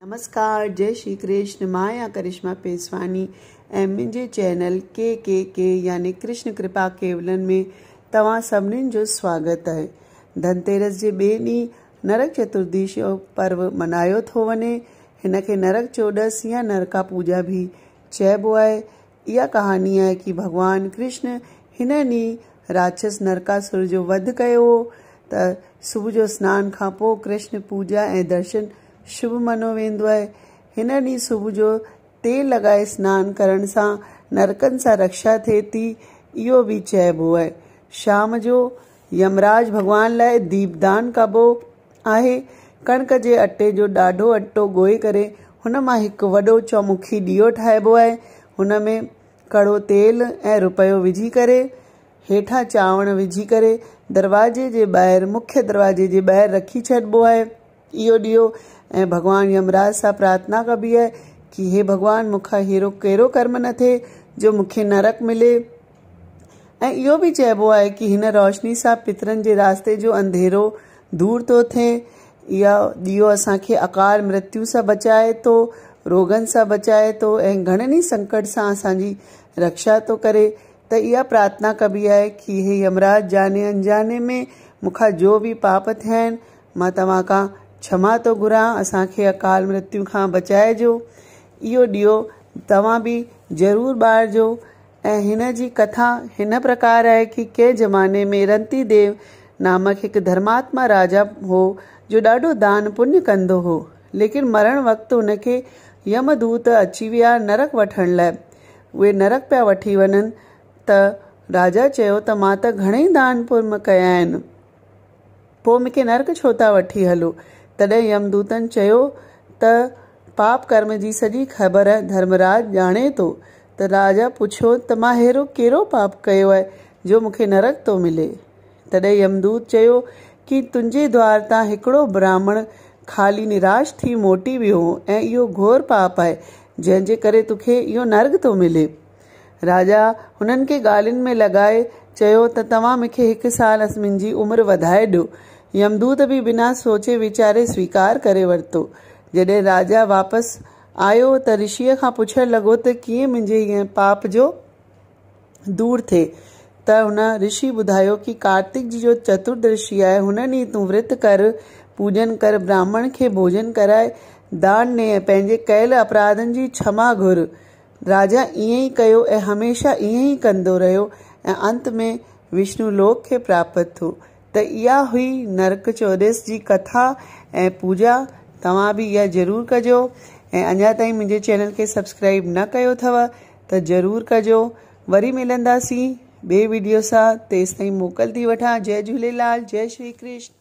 नमस्कार, जय श्री कृष्ण। मां या करिश्मा पेसवानी ऐं मुंहिंजे चैनल के यानी कृष्ण कृपा केवलन में तव्हां सभिनीनि जो स्वागत आहे। धनतेरस जे ॿिए ॾींहुं नरक चतुर्दशी जो पर्व मल्हायो थो वञे। हिन खे नरक चौॾस या नरका पूजा भी चइबो आहे। इहा कहानी आहे कि भगवान कृष्ण हिन ॾींहुं राक्षस नरकासुर जो वध कयो हो। त सुबुह जो सनान खां पोइ कृष्ण पूजा ऐं दर्शन शुभ मनो वेंदो आहे। हिन ॾींहुं सुबुह जो तेल लॻाए सनान करण सां नरकनि सां रक्षा थिए थी, इहो बि चइबो आहे। शाम जो यमराज भगवान लाइ दीपदान कबो आहे। कणिक जे अटे जो ॾाढो अटो ॻोहे करे हुन मां हिकु वॾो चौमुखी ॾीओ ठाहिबो आहे। हुन में कड़ो तेल ऐं रुपयो विझी करे हेठां चांवर विझी करे दरवाजे जे ॿाहिरि मुख्य दरवाजे जे ॿाहिरि रखी छॾिबो आहे इहो ॾीओ। ऐं भगवान यमराज सां प्रार्थना कबी आहे कि हे भगवान, मूंखां अहिड़ो कहिड़ो कर्म न थिए जो मूंखे नरक मिले। ऐं इहो बि चइबो आहे कि हिन रोशनी सां पितरनि जे रास्ते जो अंधेरो दूर थो थिए। इहा ॾीओ असांखे अकाल मृत्यु सां बचाए थो, रोगनि सां बचाए थो ऐं घणनि ई संकट सां असांजी रक्षा थो करे। त इहा प्रार्थना कबी आहे कि हे यमराज, जाने अनजाने में मूंखां जो बि पाप थिया आहिनि मां तव्हां खां क्षमा थो घुरां, असांखे अकाल मृत्यु खां बचाइजो। इहो ॾीओ तव्हां बि ज़रूरु ॿारजो। ऐं हिन जी कथा हिन प्रकार आहे कि कंहिं ज़माने में रंती देव नामक हिकु धर्मात्मा राजा हो जो ॾाढो दान पुण्य कंदो हो। लेकिन मरण वक़्तु हुनखे यमदूत अची विया नरक वठण लाइ। उहे नरक पिया वठी वञनि त राजा चयो त मां त घणेई दान पुण्य कया आहिनि, पोइ मूंखे नरक छो था वठी हलो। तॾहिं यमदूतनि चयो त पाप कर्म जी सॼी ख़बर धर्मराज ॼाणे थो। त राजा पुछियो त मां अहिड़ो कहिड़ो पाप कयो आहे जो मूंखे नरक थो मिले। तॾहिं यमदूत चयो कि तुंहिंजे द्वार तां हिकिड़ो ब्राह्मण ख़ाली निराश थी मोटी वियो ऐं इहो घोर पाप आहे जंहिंजे करे तोखे इहो नरक थो मिले। राजा हुननि खे ॻाल्हियुनि में लॻाए चयो त तव्हां मूंखे 1 साल मुंहिंजी उमिरि वधाए ॾियो। यमदूत बि बिना सोचे वीचारे स्वीकार करे वरितो। जॾहिं राजा वापसि आयो त ऋषिअ खां पुछणु लॻो त कीअं मुंहिंजे हीअं पाप जो दूर थिए। त हुन ऋषि ॿुधायो कि कार्तिक जी जो चतुर्दशी आहे, हुन ॾींहुं तूं विर्त कर, पूजन कर, ब्राह्मण खे भोजन कराए, दान ॾे ऐं पंहिंजे कयल अपराधनि जी क्षमा घुर। राजा ईअं ई कयो ऐं हमेशह ईअं ई कंदो रहियो ऐं अंत में विष्णु लोक खे प्राप्त थियो। त इहा हुई नरक चौॾस जी कथा ऐं पूजा। तव्हां बि इहा ज़रूरु कजो। ऐं अञा ताईं मुंहिंजे चैनल खे सब्सक्राइब न कयो अथव त ज़रूरु कजो। वरी मिलंदासीं ॿिए वीडियो सां। तेसिताईं मोकल थी वठां। जय झूलेलाल, जय श्री कृष्ण।